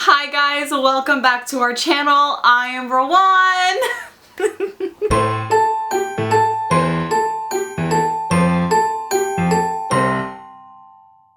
Hi guys, welcome back to our channel. I am Rowan.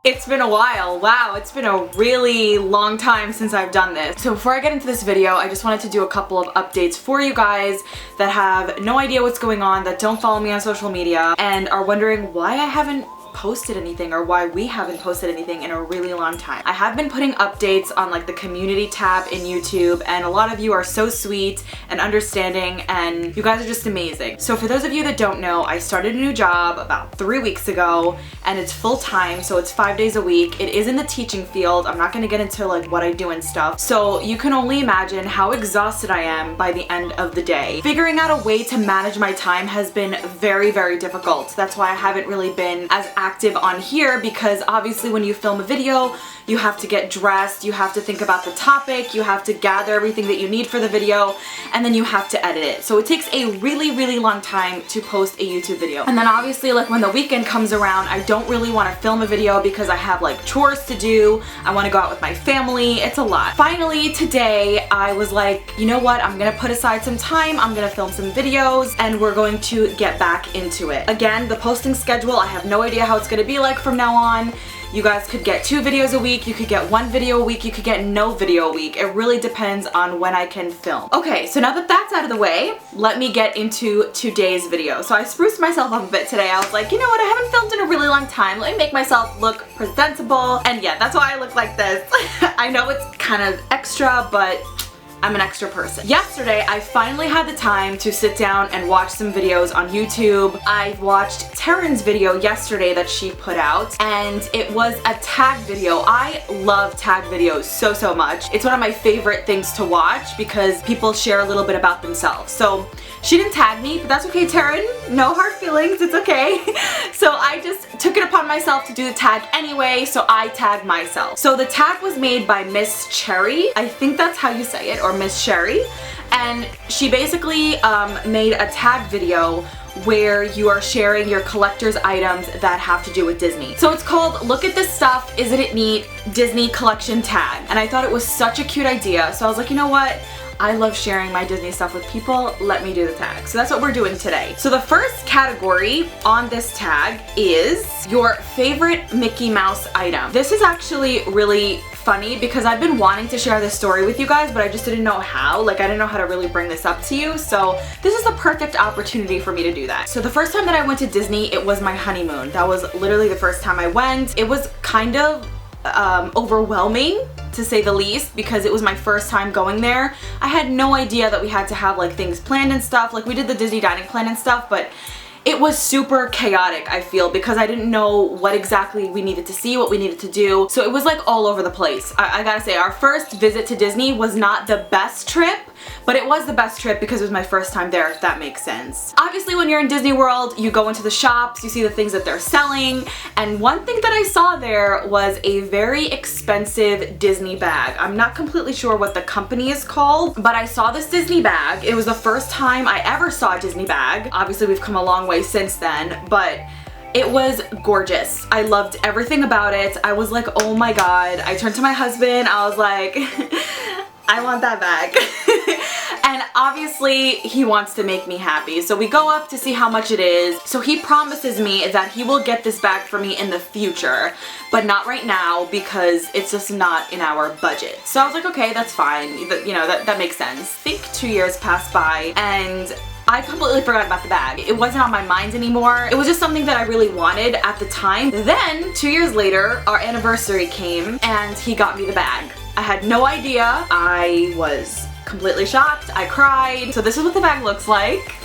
It's been a while. Wow, it's been a really long time since I've done this. So before I get into this video, I just wanted to do a couple of updates for you guys that have no idea what's going on, that don't follow me on social media, and are wondering why I haven't posted anything or why we haven't posted anything in a really long time. I have been putting updates on like the community tab in YouTube, and a lot of you are so sweet and understanding, and you guys are just amazing. So for those of you that don't know, I started a new job about 3 weeks ago, and it's full-time, so it's 5 days a week. It is in the teaching field. I'm not gonna get into like what I do and stuff. So you can only imagine how exhausted I am by the end of the day. Figuring out a way to manage my time has been very, very difficult. That's why I haven't really been as active on here, because obviously when you film a video, you have to get dressed, you have to think about the topic, you have to gather everything that you need for the video, and then you have to edit it. So it takes a really, really long time to post a YouTube video. And then obviously like when the weekend comes around, I don't really want to film a video because I have like chores to do, I want to go out with my family, it's a lot. Finally today I was like, you know what, I'm gonna put aside some time, I'm gonna film some videos, and we're going to get back into it. Again, the posting schedule, I have no idea how it's gonna be like from now on. You guys could get 2 videos a week, you could get 1 video a week, you could get no video a week. It really depends on when I can film. Okay, so now that that's out of the way, let me get into today's video. So I spruced myself up a bit today. I was like, you know what, I haven't filmed in a really long time. Let me make myself look presentable. And yeah, that's why I look like this. I know it's kind of extra, but I'm an extra person. Yesterday, I finally had the time to sit down and watch some videos on YouTube. I watched Taryn's video yesterday that she put out, and it was a tag video. I love tag videos so much. It's one of my favorite things to watch because people share a little bit about themselves. So she didn't tag me, but that's okay, Taryn. No hard feelings, it's okay. So I just took it upon myself to do the tag anyway, so I tagged myself. So the tag was made by Miss Cherry. I think that's how you say it, or Miss Sherry, and she basically made a tag video where you are sharing your collector's items that have to do with Disney. So it's called Look at This Stuff, Isn't It Neat? Disney Collection Tag. And I thought it was such a cute idea, so I was like, you know what? I love sharing my Disney stuff with people, let me do the tag. So that's what we're doing today. So the first category on this tag is your favorite Mickey Mouse item. This is actually really funny because I've been wanting to share this story with you guys, but I just didn't know how. Like, I didn't know how to really bring this up to you, so this is the perfect opportunity for me to do that. So the first time that I went to Disney, it was my honeymoon. That was literally the first time I went. It was kind of overwhelming, to say the least, because it was my first time going there. I had no idea that we had to have like things planned and stuff. Like, we did the Disney dining plan and stuff, but it was super chaotic, I feel, because I didn't know what exactly we needed to see, what we needed to do. So it was like all over the place. I gotta say, our first visit to Disney was not the best trip, but it was the best trip because it was my first time there, if that makes sense. Obviously, when you're in Disney World, you go into the shops, you see the things that they're selling, and one thing that I saw there was a very expensive Disney bag. I'm not completely sure what the company is called, but I saw this Disney bag. It was the first time I ever saw a Disney bag. Obviously, we've come a long way since then, but it was gorgeous. I loved everything about it. I was like, oh my god. I turned to my husband, I was like, I want that bag. And obviously he wants to make me happy. So we go up to see how much it is. So he promises me that he will get this bag for me in the future, but not right now because it's just not in our budget. So I was like, okay, that's fine. You know, that makes sense. I think 2 years passed by and I completely forgot about the bag. It wasn't on my mind anymore. It was just something that I really wanted at the time. Then 2 years later, our anniversary came and he got me the bag. I had no idea. I was completely shocked. I cried. So this is what the bag looks like.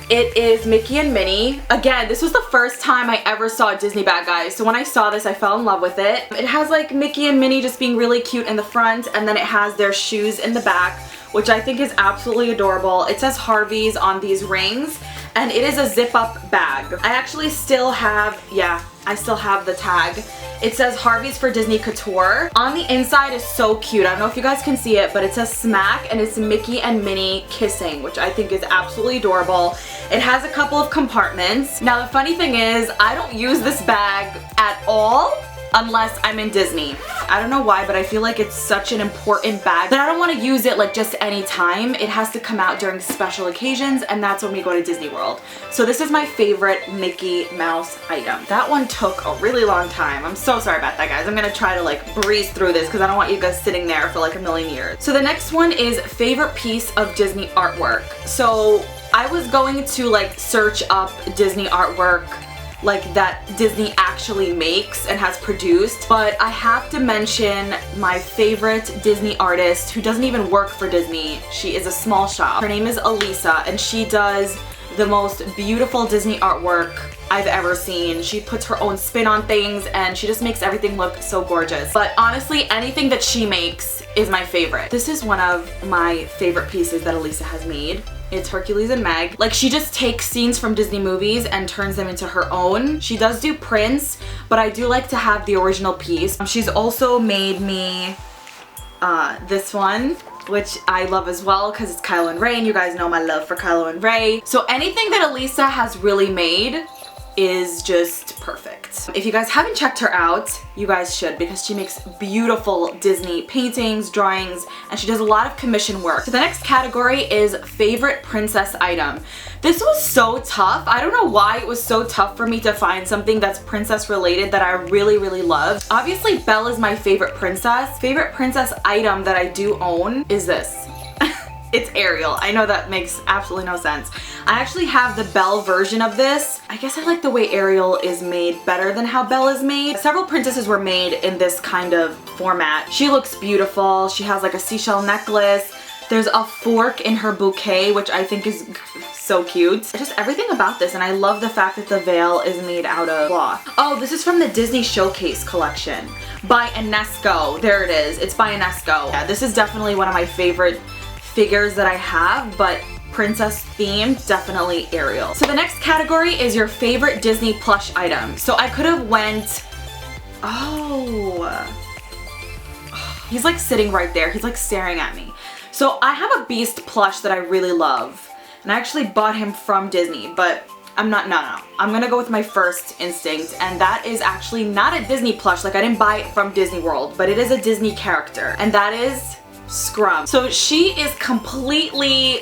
It is Mickey and Minnie. Again, this was the first time I ever saw a Disney bag, guys. So when I saw this, I fell in love with it. It has like Mickey and Minnie just being really cute in the front, and then it has their shoes in the back, which I think is absolutely adorable. It says Harvey's on these rings, and it is a zip-up bag. I actually still have, yeah, I still have the tag. It says Harvey's for Disney Couture. On the inside is so cute. I don't know if you guys can see it, but it says Smack, and it's Mickey and Minnie kissing, which I think is absolutely adorable. It has a couple of compartments. Now the funny thing is, I don't use this bag at all. unless I'm in Disney. I don't know why, but I feel like it's such an important bag that I don't want to use it like just any time. It has to come out during special occasions, and that's when we go to Disney World. So this is my favorite Mickey Mouse item. That one took a really long time. I'm so sorry about that, guys. I'm gonna try to like breeze through this because I don't want you guys sitting there for like a million years. So the next one is favorite piece of Disney artwork. So I was going to like search up Disney artwork like that Disney actually makes and has produced, but I have to mention my favorite Disney artist who doesn't even work for Disney. She is a small shop. Her name is Elisa, and she does the most beautiful Disney artwork I've ever seen. She puts her own spin on things and she just makes everything look so gorgeous. But honestly, anything that she makes is my favorite. This is one of my favorite pieces that Elisa has made. It's Hercules and Meg. Like, she just takes scenes from Disney movies and turns them into her own. She does do prints, but I do like to have the original piece. She's also made me this one, which I love as well because it's Kylo and Rey, and you guys know my love for Kylo and Rey. So anything that Elisa has really made is just perfect. If you guys haven't checked her out, you guys should, because she makes beautiful Disney paintings, drawings, and she does a lot of commission work. So the next category is favorite princess item. This was so tough. I don't know why it was so tough for me to find something that's princess related that I really, really love. Obviously, Belle is my favorite princess. Favorite princess item that I do own is this. It's Ariel. I know that makes absolutely no sense. I actually have the Belle version of this. I guess I like the way Ariel is made better than how Belle is made. Several princesses were made in this kind of format. She looks beautiful. She has like a seashell necklace. There's a fork in her bouquet, which I think is so cute. Just everything about this, and I love the fact that the veil is made out of cloth. Oh, this is from the Disney Showcase collection by Inesco. There it is. It's by Inesco. Yeah, this is definitely one of my favorite figures that I have, but princess themed, definitely Ariel. So the next category is your favorite Disney plush item. So I could have went, he's like sitting right there. He's like staring at me. So I have a Beast plush that I really love, and I actually bought him from Disney, but I'm gonna go with my first instinct, and that is actually not a Disney plush. Like, I didn't buy it from Disney World, but it is a Disney character, and that is Scrum. So she is completely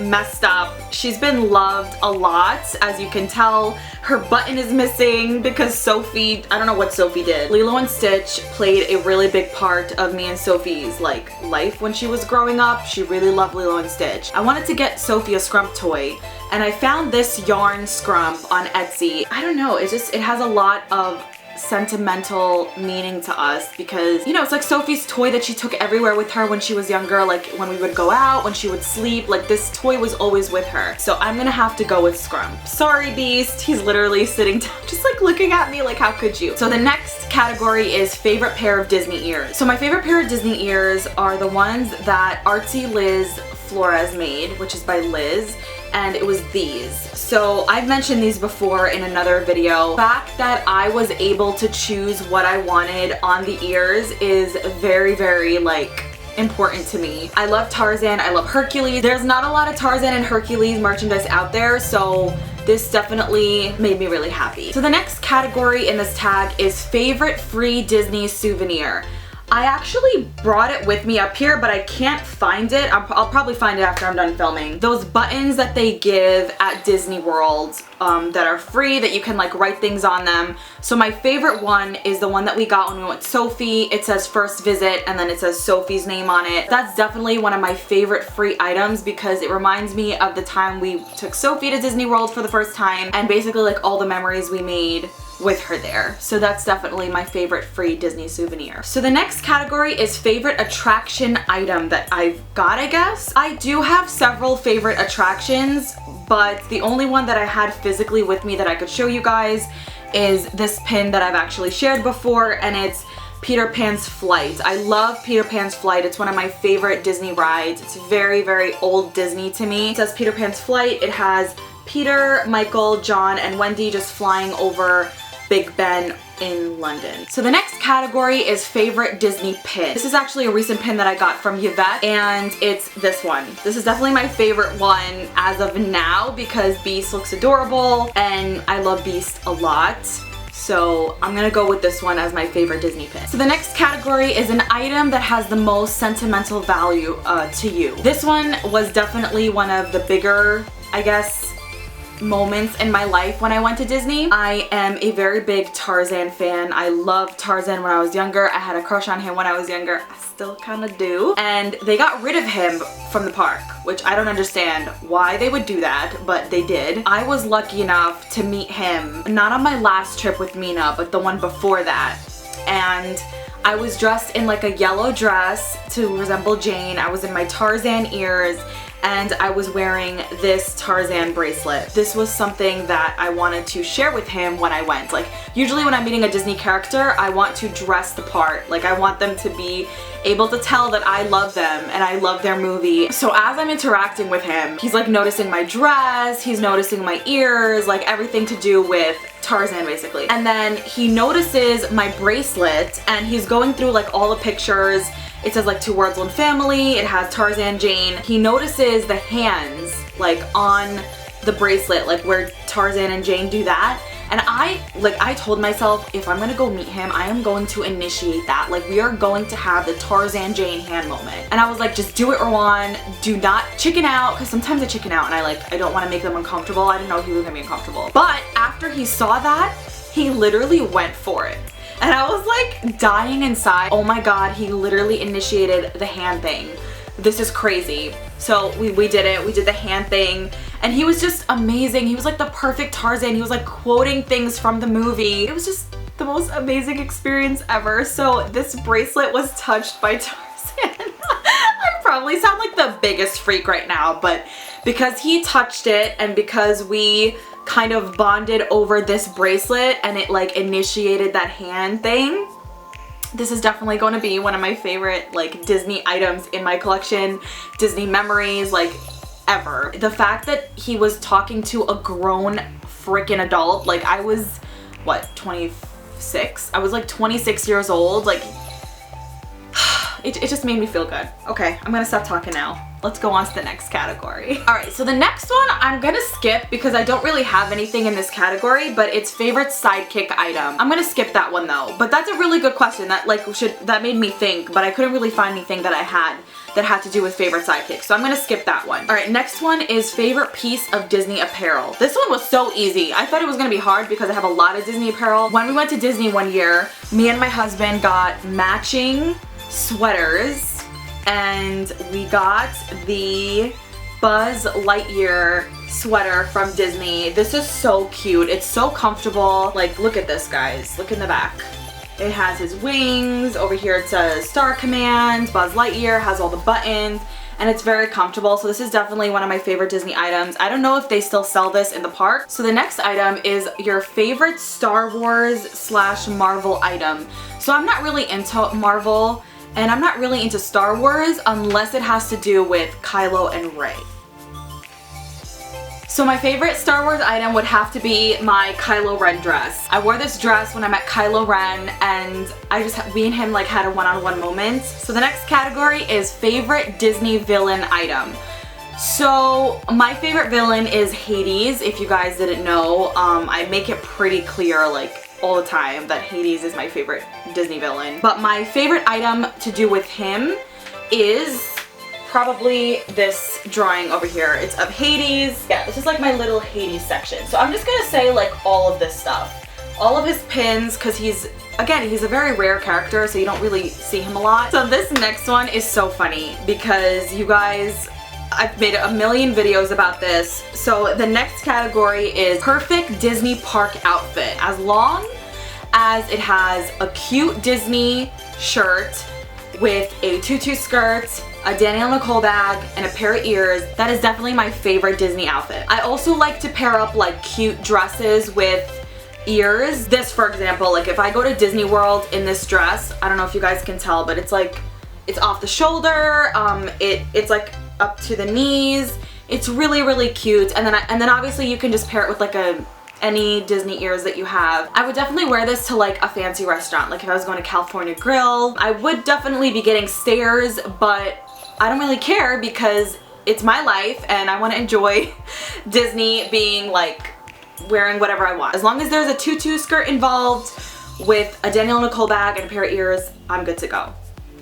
messed up. She's been loved a lot, as you can tell. Her button is missing because Sophie, I don't know what Sophie did. Lilo and Stitch played a really big part of me and Sophie's like life when she was growing up. She really loved Lilo and Stitch. I wanted to get Sophie a Scrump toy, and I found this yarn Scrump on Etsy. I don't know, it has a lot of sentimental meaning to us because, you know, it's like Sophie's toy that she took everywhere with her when she was younger, like when we would go out, when she would sleep, like this toy was always with her. So I'm gonna have to go with Scrump. Sorry, Beast. He's literally sitting down just like looking at me like, how could you? So the next category is favorite pair of Disney ears. So my favorite pair of Disney ears are the ones that Artsy Liz Flores made, which is by Liz, and it was these. So I've mentioned these before in another video. The fact that I was able to choose what I wanted on the ears is very, very like important to me. I love Tarzan, I love Hercules. There's not a lot of Tarzan and Hercules merchandise out there, so this definitely made me really happy. So the next category in this tag is favorite free Disney souvenir. I actually brought it with me up here, but I can't find it. I'll probably find it after I'm done filming. Those buttons that they give at Disney World that are free, that you can like write things on them. So my favorite one is the one that we got when we went with Sophie. It says first visit, and then it says Sophie's name on it. That's definitely one of my favorite free items because it reminds me of the time we took Sophie to Disney World for the first time, and basically like all the memories we made with her there. So that's definitely my favorite free Disney souvenir. So the next category is favorite attraction item that I've got, I guess. I do have several favorite attractions, but the only one that I had physically with me that I could show you guys is this pin that I've actually shared before, and it's Peter Pan's Flight. I love Peter Pan's Flight. It's one of my favorite Disney rides. It's very, very old Disney to me. It says Peter Pan's Flight. It has Peter, Michael, John, and Wendy just flying over Big Ben in London. So the next category is favorite Disney pin. This is actually a recent pin that I got from Yvette, and it's this one. This is definitely my favorite one as of now because Beast looks adorable and I love Beast a lot. So I'm gonna go with this one as my favorite Disney pin. So the next category is an item that has the most sentimental value to you. This one was definitely one of the bigger, I guess, moments in my life when I went to Disney. I am a very big Tarzan fan. I loved Tarzan when I was younger. I had a crush on him when I was younger. I still kind of do. And they got rid of him from the park, which I don't understand why they would do that, but they did. I was lucky enough to meet him, not on my last trip with Mina, but the one before that. And I was dressed in like a yellow dress to resemble Jane. I was in my Tarzan ears, and I was wearing this Tarzan bracelet. This was something that I wanted to share with him when I went. Like, usually when I'm meeting a Disney character, I want to dress the part. Like, I want them to be able to tell that I love them and I love their movie. So as I'm interacting with him, he's like noticing my dress, he's noticing my ears, like everything to do with Tarzan basically. And then he notices my bracelet and he's going through like all the pictures. It says like 2 words, 1 family. It has Tarzan, Jane. He notices the hands like on the bracelet, like where Tarzan and Jane do that. And I told myself, if I'm gonna go meet him, I am going to initiate that. Like, we are going to have the Tarzan Jane hand moment. And I was like, just do it, Rowan. Do not chicken out, because sometimes I chicken out and I don't want to make them uncomfortable. I didn't know he was gonna be uncomfortable. But after he saw that, he literally went for it. And I was like dying inside. Oh my god, he literally initiated the hand thing. This is crazy. So we did it. We did the hand thing. And he was just amazing. He was like the perfect Tarzan. He was like quoting things from the movie. It was just the most amazing experience ever. So this bracelet was touched by Tarzan. I probably sound like the biggest freak right now, but because he touched it and because we kind of bonded over this bracelet and it like initiated that hand thing, this is definitely going to be one of my favorite like Disney items in my collection. Disney memories, like ever. The fact that he was talking to a grown freaking adult, like I was, what, 26? I was like 26 years old, like it just made me feel good. Okay, I'm gonna stop talking now. Let's go on to the next category. All right, so the next one I'm gonna skip because I don't really have anything in this category, but it's favorite sidekick item. I'm gonna skip that one though, but that's a really good question that that made me think, but I couldn't really find anything that I had that had to do with favorite sidekick, so I'm gonna skip that one. All right, next one is favorite piece of Disney apparel. This one was so easy. I thought it was gonna be hard because I have a lot of Disney apparel. When we went to Disney one year, me and my husband got matching sweaters, and we got the Buzz Lightyear sweater from Disney. This is so cute. It's so comfortable. Like, look at this, guys. Look in the back. It has his wings. Over here it says Star Command. Buzz Lightyear has all the buttons, and it's very comfortable. So this is definitely one of my favorite Disney items. I don't know if they still sell this in the park. So the next item is your favorite Star Wars / Marvel item. So I'm not really into Marvel, and I'm not really into Star Wars unless it has to do with Kylo and Rey. So my favorite Star Wars item would have to be my Kylo Ren dress. I wore this dress when I met Kylo Ren, and me and him like had a one-on-one moment. So the next category is favorite Disney villain item. So my favorite villain is Hades. If you guys didn't know, I make it pretty clear like all the time that Hades is my favorite Disney villain. But my favorite item to do with him is probably this drawing over here. It's of Hades. Yeah, this is like my little Hades section. So I'm just gonna say like all of this stuff. All of his pins, because he's a very rare character, so you don't really see him a lot. So this next one is so funny because you guys, I've made a million videos about this. So the next category is perfect Disney park outfit. As long as it has a cute Disney shirt with a tutu skirt, a Danielle Nicole bag, and a pair of ears, that is definitely my favorite Disney outfit. I also like to pair up like cute dresses with ears. This, for example, like if I go to Disney World in this dress, I don't know if you guys can tell, but it's like, it's off the shoulder, it's like up to the knees. It's really, really cute. And then obviously you can just pair it with like any Disney ears that you have. I would definitely wear this to like a fancy restaurant. Like if I was going to California Grill, I would definitely be getting stares, but I don't really care because it's my life and I want to enjoy Disney being like wearing whatever I want. As long as there's a tutu skirt involved with a Danielle Nicole bag and a pair of ears, I'm good to go.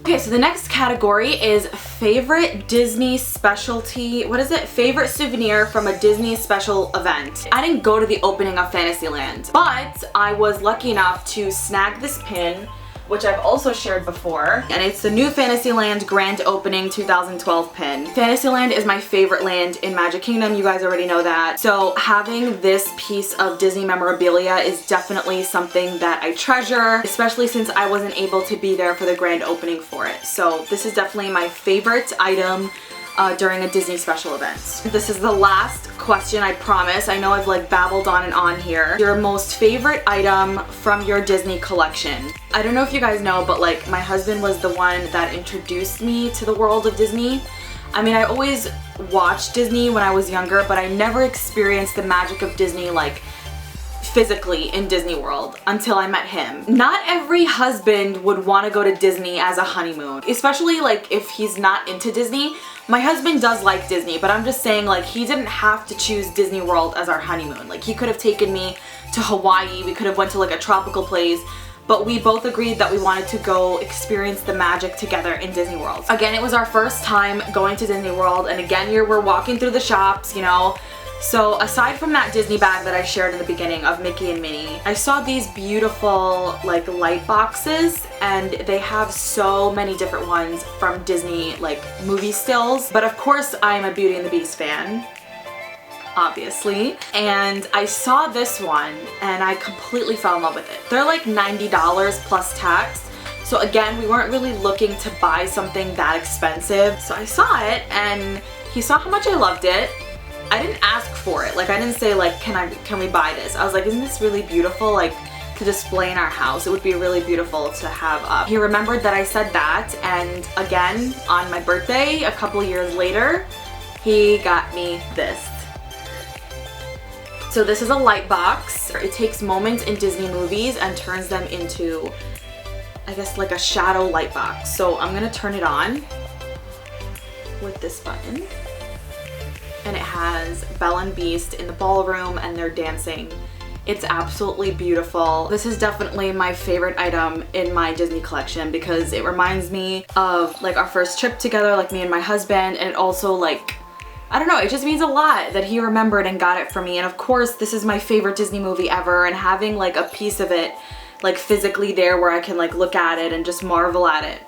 Okay, so the next category is favorite Disney specialty. What is it? Favorite souvenir from a Disney special event. I didn't go to the opening of Fantasyland, but I was lucky enough to snag this pin, which I've also shared before, and it's the new Fantasyland Grand Opening 2012 pin. Fantasyland is my favorite land in Magic Kingdom, you guys already know that. So having this piece of Disney memorabilia is definitely something that I treasure, especially since I wasn't able to be there for the grand opening for it. So this is definitely my favorite item during a Disney special event. This is the last question, I promise. I know I've like babbled on and on here. Your most favorite item from your Disney collection. I don't know if you guys know, but like my husband was the one that introduced me to the world of Disney. I mean, I always watched Disney when I was younger, but I never experienced the magic of Disney like physically in Disney World until I met him. Not every husband would want to go to Disney as a honeymoon, especially like if he's not into Disney. My husband does like Disney, but I'm just saying like he didn't have to choose Disney World as our honeymoon. Like he could have taken me to Hawaii, we could have went to like a tropical place, but we both agreed that we wanted to go experience the magic together in Disney World. Again, it was our first time going to Disney World, and again, we're walking through the shops, you know. So aside from that Disney bag that I shared in the beginning of Mickey and Minnie, I saw these beautiful like light boxes, and they have so many different ones from Disney like movie stills. But of course I'm a Beauty and the Beast fan, obviously, and I saw this one and I completely fell in love with it. They're like $90 plus tax. So again, we weren't really looking to buy something that expensive. So I saw it and he saw how much I loved it. I didn't ask for it. Like I didn't say like, can we buy this? I was like, isn't this really beautiful? Like to display in our house. It would be really beautiful to have up. He remembered that I said that, and again, on my birthday, a couple years later, he got me this. So this is a light box. It takes moments in Disney movies and turns them into, I guess, like a shadow light box. So I'm gonna turn it on with this button. And it has Belle and Beast in the ballroom and they're dancing. It's absolutely beautiful. This is definitely my favorite item in my Disney collection because it reminds me of like our first trip together, like me and my husband, and it also like, I don't know, it just means a lot that he remembered and got it for me. And of course, this is my favorite Disney movie ever, and having like a piece of it like physically there where I can like look at it and just marvel at it.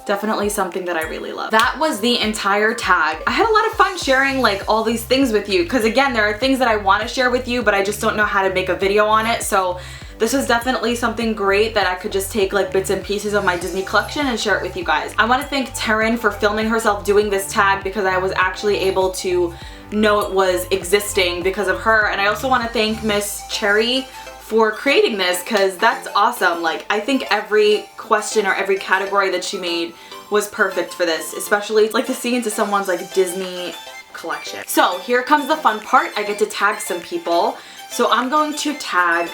Definitely something that I really love. That was the entire tag. I had a lot of fun sharing like all these things with you because again, there are things that I want to share with you, but I just don't know how to make a video on it. So this was definitely something great that I could just take like bits and pieces of my Disney collection and share it with you guys. I want to thank Taryn for filming herself doing this tag because I was actually able to know it was existing because of her. And I also want to thank Miss Cherry for creating this because that's awesome. Like I think every question or every category that she made was perfect for this, especially like to see into someone's like Disney collection. So here comes the fun part. I get to tag some people. So I'm going to tag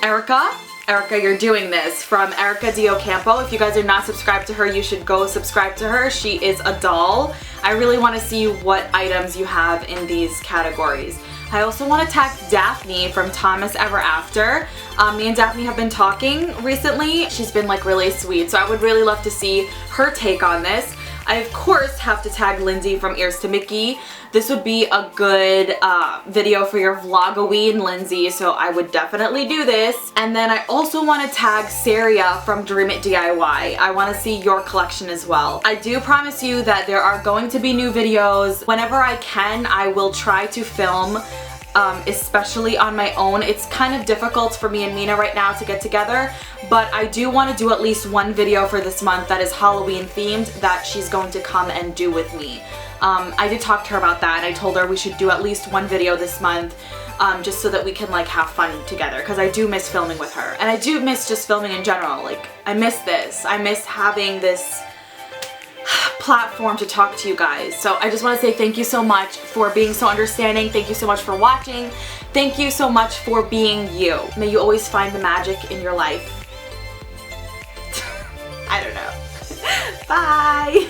Erika. Erika, you're doing this, from Erika Deocampo. If you guys are not subscribed to her, you should go subscribe to her. She is a doll. I really want to see what items you have in these categories. I also want to tag Daphne from ThomasEverAfter. Me and Daphne have been talking recently. She's been like really sweet, so I would really love to see her take on this. I of course have to tag Lindsay from EarstoMickey. This would be a good video for your vlog-a-ween, Lindsay, so I would definitely do this. And then I also want to tag Sariea from DreamItDIY. I want to see your collection as well. I do promise you that there are going to be new videos. Whenever I can, I will try to film, especially on my own. It's kind of difficult for me and Mina right now to get together, but I do want to do at least one video for this month that is Halloween themed that she's going to come and do with me. I did talk to her about that, and I told her we should do at least one video this month just so that we can like have fun together, because I do miss filming with her, and I do miss just filming in general. Like I miss this. I miss having this platform to talk to you guys. So I just want to say thank you so much for being so understanding. Thank you so much for watching. Thank you so much for being you. May you always find the magic in your life. I don't know. Bye!